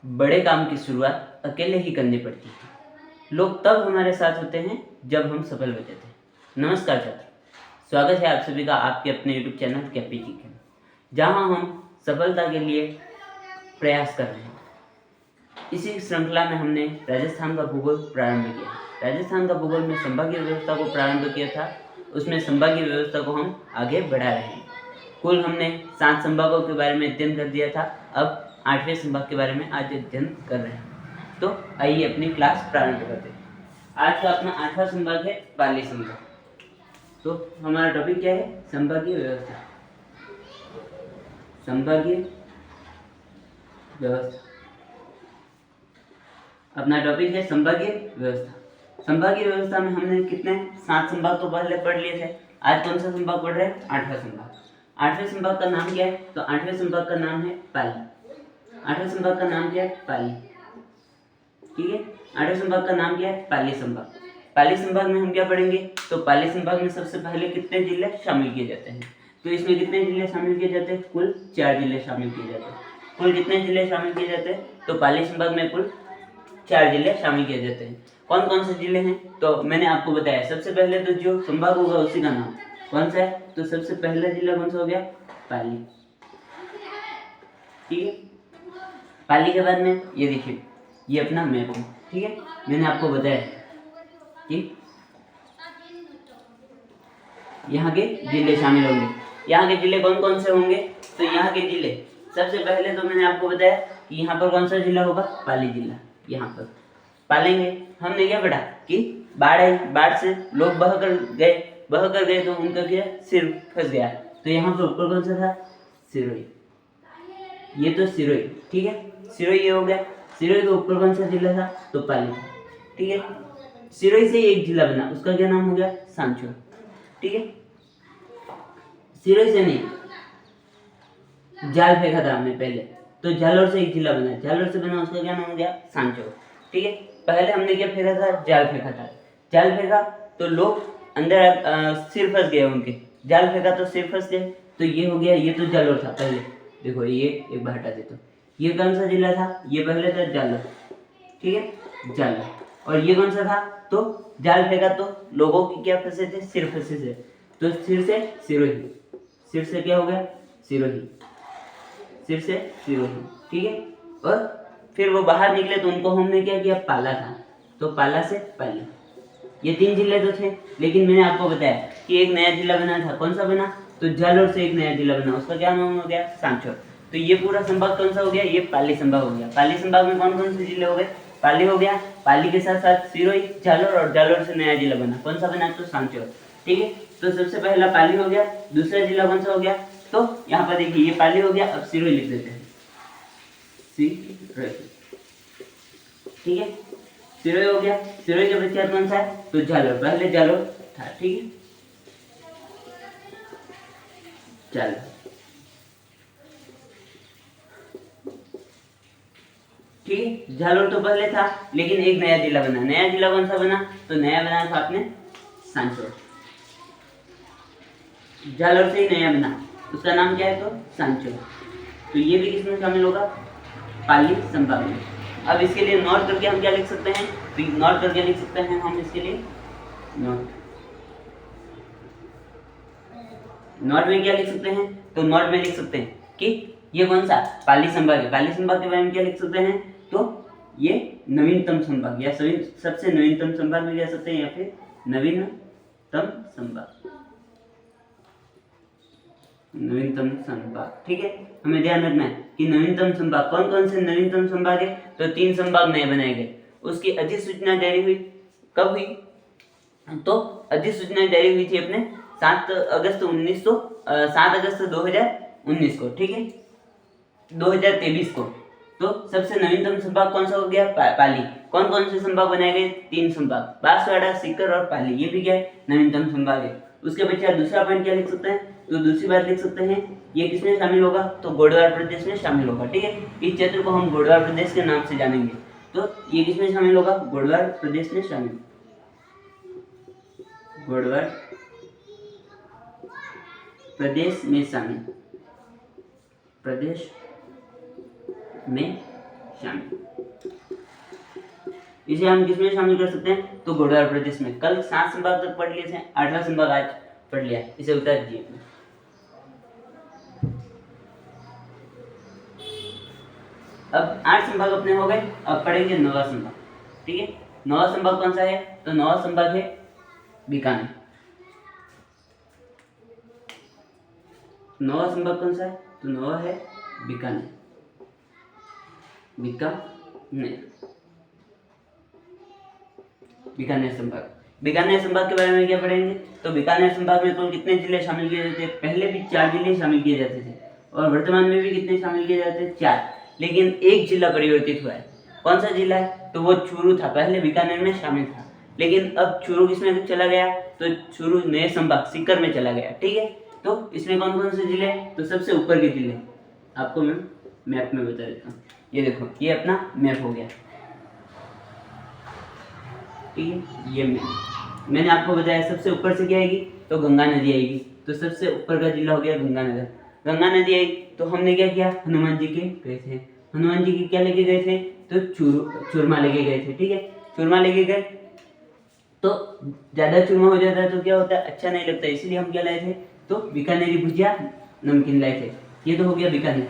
बड़े काम की शुरुआत अकेले ही करनी पड़ती है। लोग तब हमारे साथ होते हैं जब हम सफल होते थे। नमस्कार छात्र, स्वागत है आप सभी का आपके अपने यूट्यूब चैनल कैपी जी के, जहाँ हम सफलता के लिए प्रयास कर रहे हैं। इसी श्रृंखला में हमने राजस्थान का भूगोल प्रारंभ किया। राजस्थान का भूगोल में संभागीय व्यवस्था को प्रारंभ किया था, उसमें संभागीय व्यवस्था को हम आगे बढ़ा रहे हैं। कुल हमने 7 संभागों के बारे में अध्ययन कर दिया था, अब 8वें संभाग के बारे में आज अध्ययन कर रहे हैं। तो आइए अपनी क्लास प्रारंभ करते हैं। आज का अपना 8वां संभाग है पाली संभाग। तो हमारा टॉपिक क्या है? संभागीय व्यवस्था। संभागीय व्यवस्था अपना टॉपिक है संभागीय व्यवस्था। संभागीय व्यवस्था में हमने कितने 7 संभाग तो पहले पढ़ लिए थे। आज कौन सा संभाग पढ़ रहे हैं? 8वां संभाग। 8वें संभाग का नाम क्या है? तो 8वें संभाग का नाम है पाली। 8वें संभाग का नाम क्या है? पाली। ठीक है, 8वें संभाग का नाम क्या है? पाली संभाग। पाली संभाग में हम क्या पढ़ेंगे? तो पाली संभाग में सबसे पहले कितने जिले शामिल किए जाते हैं? तो इसमें कितने जिले शामिल किए जाते हैं? कुल 4 जिले शामिल किए जाते हैं। कुल कितने जिले शामिल किए जाते हैं? तो पाली संभाग में कुल 4 जिले शामिल किए जाते हैं। कौन कौन से जिले हैं? तो मैंने आपको बताया, सबसे पहले तो जो संभाग होगा उसी का नाम कौन सा है? तो सबसे पहला जिला कौन सा हो गया? पाली। ठीक है, पाली के बाद में ये देखिए, ये अपना मैप है। ठीक है, मैंने आपको बताया कि यहाँ के जिले शामिल होंगे। यहाँ के जिले कौन कौन से होंगे? तो यहाँ के जिले सबसे पहले तो मैंने आपको बताया कि यहाँ पर कौन सा जिला होगा? पाली जिला। यहाँ पर पालेंगे। हमने क्या पढ़ा कि बाढ़ आई, बाढ़ से लोग बह कर गए तो उनका क्या? सिर फंस गया। तो यहाँ पर ऊपर कौन सा था? सिरोही। ये तो सिरोही। ठीक है, सिरोही ये हो गया। सिरोही के ऊपर कौन सा जिला था? तो पाली। ठीक है, सिरोही से एक जिला बना, उसका क्या नाम हो गया? सांचौर। ठीक है, सिरोही से नहीं, जाल फेंका था हमने पहले, तो जालोर से एक जिला बना, जालोर से बना, उसका क्या नाम हो गया? सांचौर। ठीक है, पहले हमने क्या फेंका था? जाल फेंका था। जाल फेंका तो लोग अंदर सिर फंस गए उनके, जाल फेंका तो सिर फंस गए, तो ये हो गया। ये तो जालोर था पहले। देखो ये एक बार हटा देता हूँ। ये कौन सा जिला था? ये पहले था जालोर। ठीक है, जालोर। और ये कौन सा था? तो जाल फेंका तो लोगों की क्या फंसे थे? सिर फंसे थे, तो सिर से सिरोही। सिर से क्या हो गया? सिरोही। सिर से सिरोही। ठीक है, और फिर वो बाहर निकले तो उनको हमने क्या किया? पाला था, तो पाला से पाली। ये 3 जिले तो थे, लेकिन मैंने आपको बताया कि एक नया जिला बना था। कौन सा बना? तो जालोर से एक नया जिला बना, उसका क्या नाम हो गया? सांचौर। तो ये पूरा संभाग कौन सा हो गया? ये पाली संभाग हो गया। पाली संभाग में कौन कौन से जिले हो गए? पाली हो गया, पाली के साथ साथ सिरोही, जालोर, और जालोर से नया जिला बना। कौन सा बना? तो सांचौर। ठीक है, तो सबसे पहला पाली हो गया। दूसरा जिला कौन सा हो गया? तो यहाँ पर देखिए, ये पाली हो गया। अब सिरोही लिख देते हैं, सिरोही। ठीक है, सिरोही हो गया। सिरोही के बच्चा कौन सा है? तो जालोर। पहले जालोर था। ठीक है, जालोर। ठीक है, जालोर तो पहले था, लेकिन एक नया जिला बना। नया जिला कौन सा बना? तो नया बना था आपने सांचौर। जालोर से ही नया बना, उसका नाम क्या है? तो सांचौर। तो ये भी किसमें शामिल होगा? पाली संभाग में। अब इसके लिए नोट करके हम क्या लिख सकते हैं? तो नोट करके लिख सकते हैं हम इसके लिए नोट। नोट में क्या लिख सकते हैं? तो नोट में लिख सकते हैं कि ये कौन सा? पाली संभाग है। पाली संभाग के बारे में क्या लिख सकते हैं? तो ये नवीनतम संभाग, या सबसे नवीनतम संभाग में कह सकते हैं, या फिर नवीनतम संभाग। नवीनतम संभाग। ठीक है, हमें ध्यान रखना है कि नवीनतम संभाग कौन कौन से नवीनतम संभाग है? तो 3 संभाग नए बनाए गए। उसकी अधिसूचना जारी हुई कब हुई? तो अधिसूचना जारी हुई थी अपने 7 अगस्त 2019 को। ठीक है, 2023 को। तो सबसे नवीनतम संभाग कौन सा हो गया? पाली। कौन कौन से संभाग बनाए गए? 3 संभाग, बांसवाड़ा, सीकर और पाली। ये भी क्या है? नवीनतम संभाग है। उसके बच्चे दूसरा पॉइंट क्या लिख सकते हैं? तो दूसरी बात लिख सकते हैं, ये किसमें शामिल होगा? तो गोडवार प्रदेश में शामिल होगा। ठीक है, इस क्षेत्र को हम गोडवार प्रदेश के नाम से जानेंगे। तो ये किसमें शामिल होगा? गोडवार प्रदेश में शामिल। गोडवार प्रदेश में शामिल। प्रदेश में शामिल। इसे हम किसमें शामिल कर सकते हैं? तो गढ़वाल प्रदेश में। कल 7 संभाग तक पढ़ लिए थे, 8वां संभाग आज पढ़ लिया, इसे उतार दीजिए। अब 8 संभाग अपने हो गए, अब पढ़ेंगे 9वां संभाग। ठीक है, 9वां संभाग कौन सा है? तो 9वां संभाग है बीकानेर। 9वां संभाग कौन सा है? तो 9वां है बीकानेर। बीकानेर संभाग। बीकानेर संभाग के बारे में क्या पढ़ेंगे? तो बीकानेर संभाग में कुल कितने जिले शामिल किए जाते थे? पहले भी 4 जिले शामिल किए जाते थे और वर्तमान में भी कितने शामिल किए जाते हैं? 4। लेकिन एक जिला परिवर्तित हुआ है। कौन सा जिला है? तो वो चूरू था, पहले बीकानेर में शामिल था, लेकिन अब चूरू किसमें चला गया? तो चूरू नए संभाग सीकर में चला गया। ठीक है, तो इसमें कौन कौन से जिले हैं? तो सबसे ऊपर के जिले आपको मैं मैप में बता देता हूँ। ये देखो, ये अपना मैप हो गया। ठीक है, ये मैंने आपको बताया सबसे ऊपर से क्या आएगी? तो गंगा नदी आएगी। तो सबसे ऊपर का जिला हो गया गंगानगर। गंगा नदी आई तो हमने क्या किया? हनुमान जी के गए थे। हनुमान जी की क्या लेके गए थे? तो चूरमा लेके गए थे। ठीक है, चूरमा लेके गए तो ज्यादा चूरमा हो जाता है तो क्या होता है? अच्छा नहीं लगता, इसलिए हम क्या लाए थे? तो बीकानेरी भुजिया नमकीन लाए थे। ये तो हो गया बीकानेर।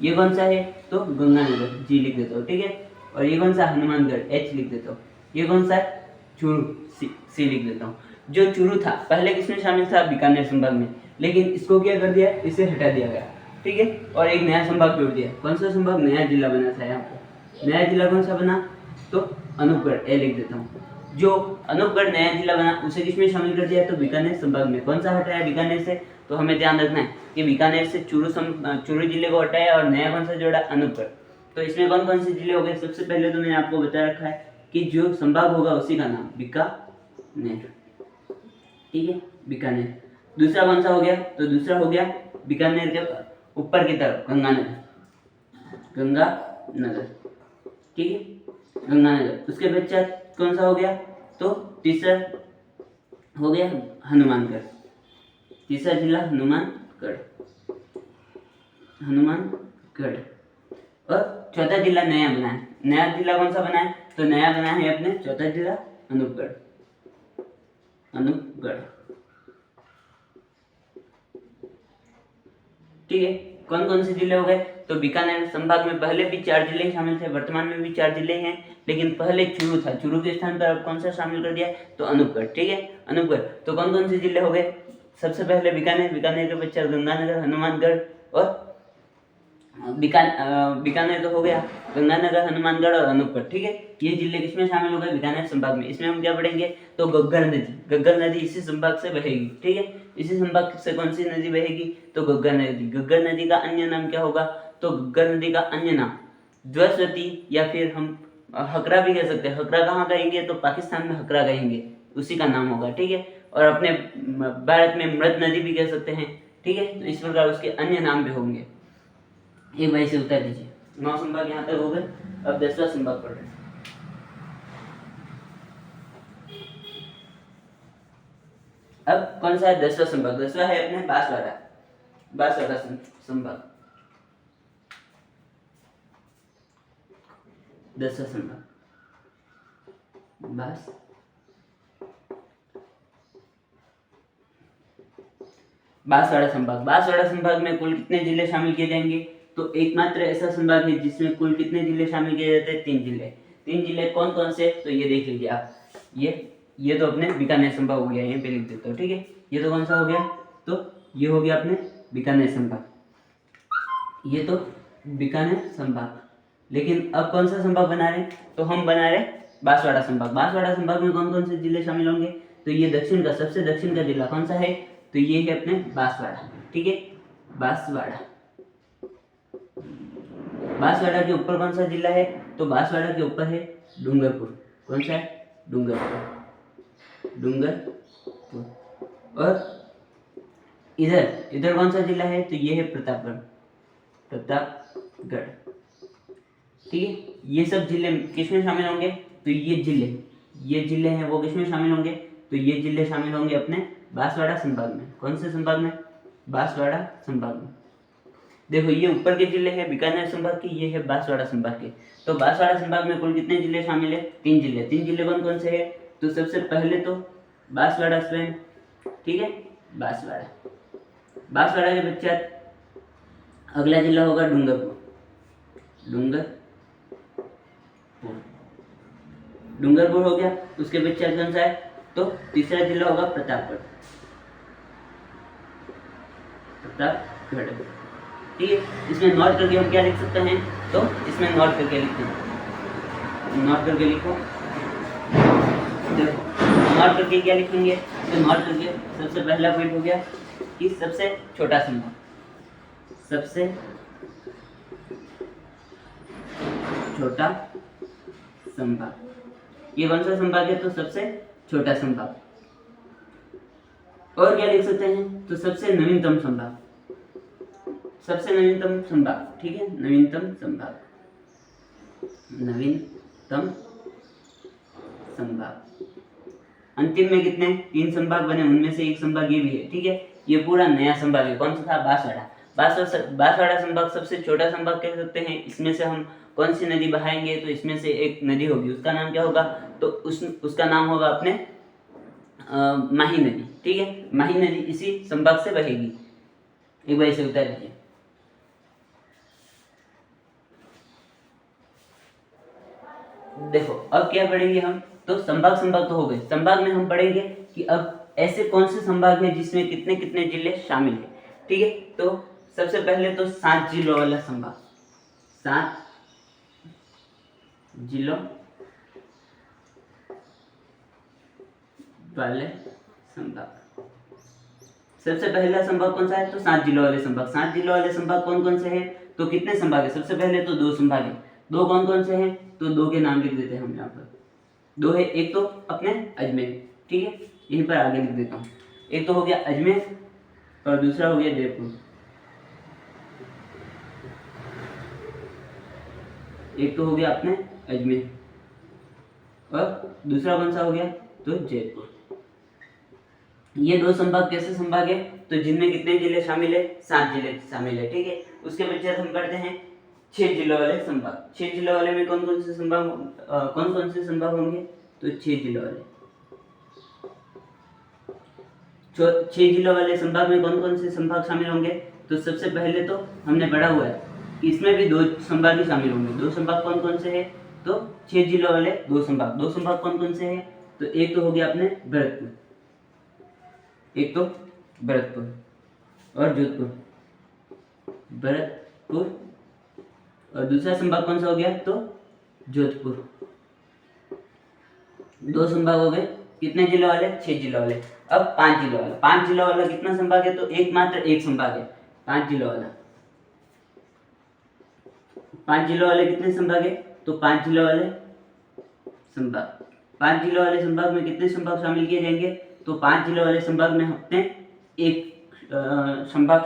ये कौन सा है? तो गंगानगर, जी लिख देता हूँ। ठीक है, और ये कौन सा? हनुमानगढ़, एच लिख देता हूँ। ये कौन सा है? चूरू, सी लिख देता हूँ। जो चूरू था पहले किसमें शामिल था? बीकानेर संभाग में, लेकिन इसको क्या कर दिया? इसे हटा दिया गया। ठीक है, और एक नया संभाग जोड़ दिया। कौन सा संभाग? नया जिला बना था यहाँ पर। नया जिला कौन सा बना? तो अनूपगढ़, ए लिख देता हूँ। जो अनूपगढ़ नया जिला बना उसे किसमें शामिल कर दिया? तो बीकानेर संभाग में। कौन सा हटाया बीकानेर से? तो हमें ध्यान रखना है कि बीकानेर से चूरू जिले को हटाया और नया कौन सा जोड़ा? अनूपगढ़। तो इसमें कौन कौन से जिले हो गए? सबसे पहले तो मैंने आपको बता रखा है कि जो संभाग होगा उसी का नाम बीकानेर। ठीक है, बीकानेर। दूसरा कौन सा हो गया? तो दूसरा हो गया बीकानेर के ऊपर की तरफ गंगानगर। ठीक है, गंगानगर। उसके पश्चात कौन सा हो गया? तो तीसरा हो गया हनुमानगढ़। तीसरा जिला हनुमानगढ़। और चौथा जिला नया बना है। नया जिला कौन सा बना है? तो नया बना है अपने चौथा जिला अनूपगढ़। ठीक है, कौन कौन से जिले हो गए? तो बीकानेर संभाग में पहले भी 4 जिले शामिल थे, वर्तमान में भी 4 जिले हैं, लेकिन पहले चूरू था। चूरू के स्थान पर अब कौन सा शामिल कर दिया? तो अनूपगढ़। ठीक है, अनूपगढ़। तो कौन कौन से जिले हो गए? सबसे पहले बीकानेर, बीकानेर के पश्चात गंगानगर, हनुमानगढ़ और बीकानेर तो हो गया, गंगानगर, हनुमानगढ़ और अनूपगढ़। ठीक है, ये जिले किसमें शामिल हो गए? बीकानेर संभाग में। इसमें हम क्या पढ़ेंगे? तो घग्गर नदी इसी संभाग से बहेगी। ठीक है, इसी संभाग से कौन सी नदी बहेगी? तो घग्गर नदी। घग्गर नदी का अन्य नाम क्या होगा? तो घग्गर नदी का अन्य नाम द्वस्वती या फिर हम हकरा भी कह सकते हैं। हकरा कहाँ कहेंगे? तो पाकिस्तान में हकरा कहेंगे, उसी का नाम होगा। ठीक है, और अपने भारत में मृत नदी भी कह सकते हैं। ठीक है, तो इस प्रकार उसके अन्य नाम भी होंगे। एक भाई से उतार दीजिए। 9 संभाग यहाँ तक हो गए, अब 10वां संभाग पढ़ रहे हैं। अब कौन सा है? 10वां संभाग। 10वां है अपने बांसवाड़ा संभाग। 10वां संभाग बांसवाड़ा संभाग में कुल कितने जिले शामिल किए जाएंगे? तो एकमात्र ऐसा संभाग है जिसमें कुल कितने जिले शामिल किए जाते हैं? 3 जिले। 3 जिले कौन कौन से? तो ये देख लीजिए आप। ये तो अपने बीकानेर संभाग हो गया, यहीं पे लिख देता हूँ। ठीक है, ये तो कौन सा हो गया? तो ये हो गया अपने बीकानेर संभाग। ये तो बीकानेर संभाग। लेकिन अब कौन सा संभाग बना रहे? तो हम बना रहे बांसवाड़ा संभाग। बांसवाड़ा संभाग में कौन कौन से जिले शामिल होंगे? तो ये दक्षिण का सबसे दक्षिण का जिला कौन सा है? तो ये है अपने बांसवाड़ा। ठीक है, बांसवाड़ा के ऊपर कौन सा जिला है? तो बांसवाड़ा के ऊपर है डूंगरपुर। कौन सा है? डूंगरपुर। और इधर कौन सा जिला है? तो ये है प्रतापगढ़। ठीक है, ये सब जिले किसमें शामिल होंगे? तो ये जिले हैं वो किसमें शामिल होंगे? तो ये जिले शामिल होंगे अपने बांसवाड़ा संभाग में। कौन से संभाग में? बांसवाड़ा संभाग में। देखो ये ऊपर के जिले हैं बीकानेर संभाग के, ये है बांसवाड़ा संभाग के। तो बांसवाड़ा संभाग में कुल कितने जिले शामिल है? 3 जिले। 3 जिले कौन कौन से है? तो सबसे पहले तो बांसवाड़ा स्वयं, ठीक है, बांसवाड़ा। बांसवाड़ा के पश्चात अगला जिला होगा डूंगरपुर। डूंगरपुर हो गया। उसके पश्चात कौन सा है? तो तीसरा जिला होगा प्रतापगढ़। ठीक है, इसमें नोट करके हम क्या लिख सकते हैं? तो इसमें नोट करके लिखते हैं, नोट करके लिखो। देखो नोट करके क्या लिखेंगे? तो नोट करके सबसे पहला पॉइंट हो गया कि सबसे छोटा संभाग, सबसे छोटा संभाग। ये कौन सा संभाग है? तो सबसे छोटा संभाग। और क्या लिख सकते हैं? तो सबसे नवीनतम संभाग, सबसे नवीनतम संभाग, ठीक है, नवीनतम संभाग, नवीनतम संभाग। अंतिम में कितने? 3 संभाग बने, उनमें से एक संभाग ये भी है, ठीक है। ये पूरा नया संभाग है। कौन सा था? बांसवाड़ा। बांसवाड़ा संभाग सबसे छोटा संभाग कह सकते हैं। इसमें से हम कौन सी नदी बहाएंगे? तो इसमें से एक नदी होगी, उसका नाम क्या होगा? तो उसका नाम होगा अपने माही नदी, ठीक है। माही नदी इसी संभाग से बहेगी। एक बार इसे उतार लीजिए। देखो अब क्या पढ़ेंगे हम? तो संभाग तो हो गए। संभाग में हम पढ़ेंगे कि अब ऐसे कौन से संभाग है जिसमें कितने कितने जिले शामिल है, ठीक है। तो सबसे पहले तो 7 जिलों वाला संभाग, 7 जिलों वाले संभाग। सबसे पहला संभाग कौन सा है? तो 7 जिलों वाले संभाग। 7 जिलों वाले संभाग कौन कौन से हैं? तो कितने संभाग है? सबसे पहले तो 2 संभाग है। 2 कौन कौन से हैं? तो 2 के नाम लिख देते हैं हम यहाँ पर। 2 है, एक तो अपने अजमेर, ठीक है, यहीं पर आगे लिख देता हूँ। एक तो हो गया अजमेर और दूसरा हो गया जयपुर। एक तो हो गया अपने अजमेर और दूसरा कौन सा हो गया? तो जयपुर। ये 2 संभाग कैसे संभाग है? तो जिनमें कितने जिले शामिल है? 7 जिले शामिल है, ठीक है। उसके पश्चात हम पढ़ते हैं 6 जिलों वाले संभाग। 6 जिलों वाले में कौन कौन से संभाग होंगे? तो 6 जिलों वाले, 6 जिलों वाले संभाग में कौन कौन से संभाग शामिल होंगे? तो सबसे पहले तो हमने पढ़ा हुआ है, इसमें भी 2 संभाग ही शामिल होंगे। 2 संभाग कौन कौन से हैं? तो 6 जिलों वाले 2 संभाग। 2 संभाग कौन कौन से हैं? तो एक तो हो गया अपने भरतपुर, एक तो भरतपुर और जोधपुर, भरतपुर। और दूसरा संभाग कौन सा हो गया? तो जोधपुर। 2 संभाग हो गए। कितने जिलों वाले? 6 जिलों वाले। अब 5 जिलों वाला। 5 जिलों वाला कितना संभाग है? तो एकमात्र एक संभाग है 5 जिलों वाला। 5 जिलों वाले कितने संभाग है? तो 5 जिलों वाले संभाग। 5 जिलों वाले संभाग में कितने संभाग शामिल किए जाएंगे? तो 5 जिलों वाले संभाग में अपने एक संभाग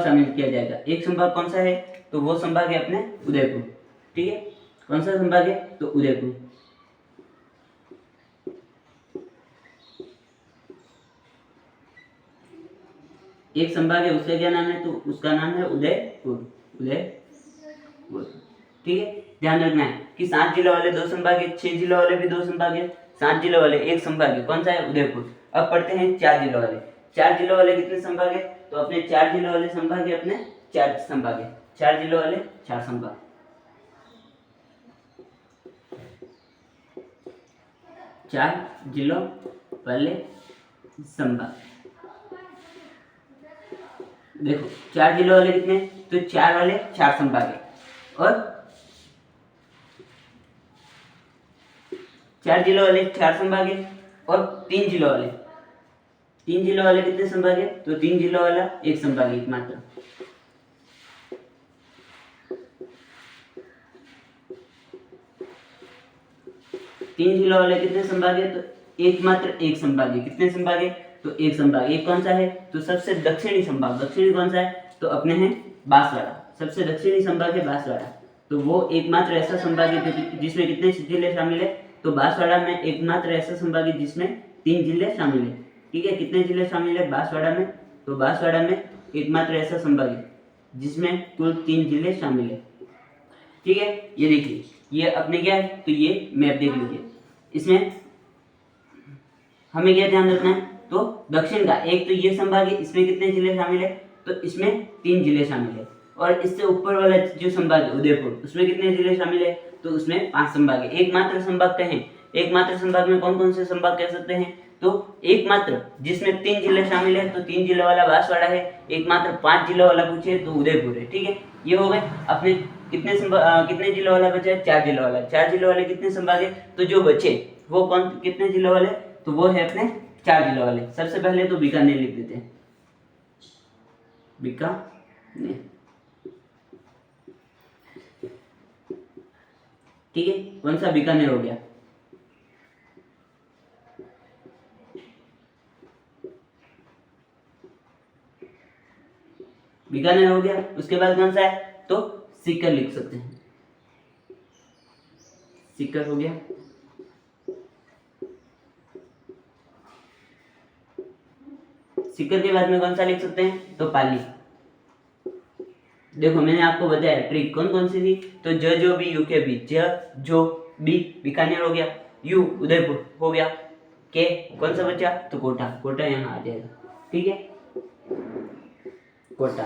शामिल किया जाएगा। एक संभाग कौन सा है? तो वो संभाग है अपने उदयपुर, ठीक है। कौन सा संभाग है? तो उदयपुर। एक संभाग है, उसका क्या नाम है? तो उसका नाम है उदयपुर, उदयपुर, ठीक है। ध्यान रखना है कि 7 जिलों वाले 2 संभाग है, 6 जिलों वाले भी 2 संभाग है, 7 जिलों वाले एक संभाग है। कौन सा है? उदयपुर। अब पढ़ते हैं 4 जिलों वाले। 4 जिलों वाले कितने संभाग है? तो अपने 4 जिलों वाले संभाग है अपने 4 संभाग है। 4 जिलों वाले 4 संभाग। 4 जिलों वाले संभाग। देखो 4 जिलों वाले कितने? तो 4 वाले 4 संभाग है। और 4 जिलों वाले 4 संभाग है और 3 जिलों वाले कितने संभाग है? तो 3 जिलों वाला एक संभाग है एकमात्र। तीन जिलों वाले कितने संभाग है? तो एकमात्र एक संभाग है। कितने संभाग है? तो एक संभाग। एक कौन सा है? तो सबसे दक्षिणी संभाग। दक्षिणी कौन सा है? तो अपने हैं बांसवाड़ा। सबसे दक्षिणी संभाग है बांसवाड़ा। तो वो एकमात्र ऐसा संभाग है जिसमें कितने जिले शामिल है? तो बांसवाड़ा में एकमात्र ऐसा संभाग है जिसमें 3 जिले शामिल है, ठीक है। कितने जिले शामिल है बांसवाड़ा में? तो बांसवाड़ा में एकमात्र ऐसा संभाग है जिसमें कुल 3 जिले शामिल है। ठीक है, ये देखिए, ये अपने क्या है, तो ये मैप देख लीजिए। इसमें हमें क्या ध्यान रखना है, तो दक्षिण का एक तो ये संभाग है, इसमें कितने जिले शामिल है, तो इसमें 3 जिले शामिल है। और इससे ऊपर वाला जो संभाग है उदयपुर, उसमें कितने जिले शामिल है, तो उसमें 5 संभाग है। एकमात्र संभाग कहें, एकमात्र संभाग में कौन कौन से संभाग कह सकते हैं, तो एकमात्र जिसमें 3 जिले शामिल है, तो 3 जिले वाला बांसवाड़ा है। एकमात्र 5 जिलों वाला पूछे तो उदयपुर है। ठीक है, ये हो गए अपने कितने जिलों वाला बचा है, 4 जिलों वाला। 4 जिलों वाले कितने संभाग है, तो जो बचे वो कौन कितने जिलों वाले, तो वो है अपने 4 जिलों वाले। सबसे पहले तो बीकानेर लिख देते हैं, बीकानेर। ठीक है, कौन सा, बीकानेर हो गया। बीकानेर हो गया। उसके बाद कौन सा है, तो सीकर लिख सकते हैं, सीकर हो गया। सीकर के बाद में कौन सा लिख सकते हैं, तो पाली। देखो मैंने आपको बताया ट्रिक कौन कौन सी थी, तो जो भी, यू के भी, जो बी बीकानेर हो गया, यू उदयपुर हो गया, के कौन सा बचा, तो कोटा। कोटा यहाँ आ जाएगा। ठीक है, कोटा।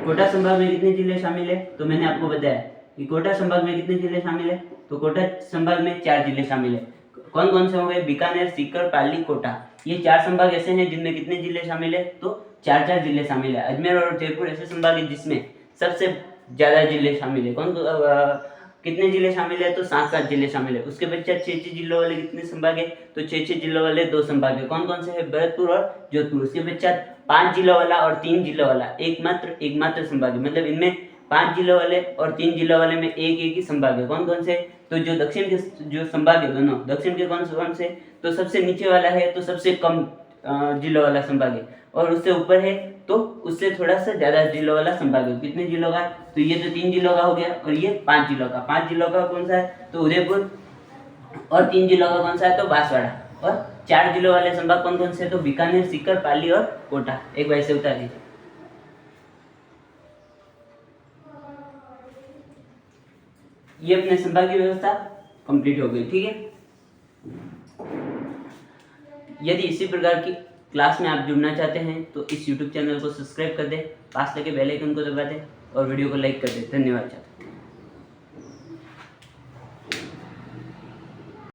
कोटा संभाग में कितने जिले शामिल है, तो मैंने आपको बताया कि कोटा संभाग में कितने जिले शामिल है, तो कोटा संभाग में 4 जिले शामिल है। कौन कौन से होंगे, बीकानेर, सीकर, पाली, कोटा। ये 4 संभाग ऐसे हैं जिनमें कितने जिले शामिल है, तो 4 जिले शामिल है। अजमेर और जयपुर ऐसे संभाग है जिसमें सबसे ज्यादा जिले शामिल है। कितने जिले शामिल है, तो 7 जिले शामिल है। उसके पश्चात 6 जिलों वाले कितने संभाग है, तो 6 जिलों वाले 2 संभाग है। कौन कौन से है, भरतपुर और जोधपुर। उसके पश्चात 5 जिलों वाला और 3 जिलों वाला एकमात्र संभाग है। मतलब इनमें 5 जिलों वाले और 3 जिलों वाले में एक ही संभाग है। कौन कौन से, तो जो दक्षिण के जो संभाग है दोनों, दक्षिण के कौन से, तो सबसे नीचे वाला है, तो सबसे कम जिलों वाला संभाग है। और उससे ऊपर है तो उससे थोड़ा सा ज्यादा जिलों वाला संभाग है। कितने जिलों का, तो ये तो 3 जिलों का हो गया और ये 5 जिलों का। 5 जिलों का कौन सा है, तो उदयपुर। और 3 जिलों का कौन सा है, तो बांसवाड़ा। और 4 जिलों वाले संभाग कौन कौन से, तो बीकानेर, सीकर, पाली और कोटा। एक बार से उतार दीजिए। ये अपने संभाग की व्यवस्था कंप्लीट हो गई। ठीक है, यदि इसी प्रकार की क्लास में आप जुड़ना चाहते हैं तो इस YouTube चैनल को सब्सक्राइब कर दें, पास लगे बेल आइकन को दबा दें और वीडियो को लाइक कर दें। धन्यवाद छात्रों।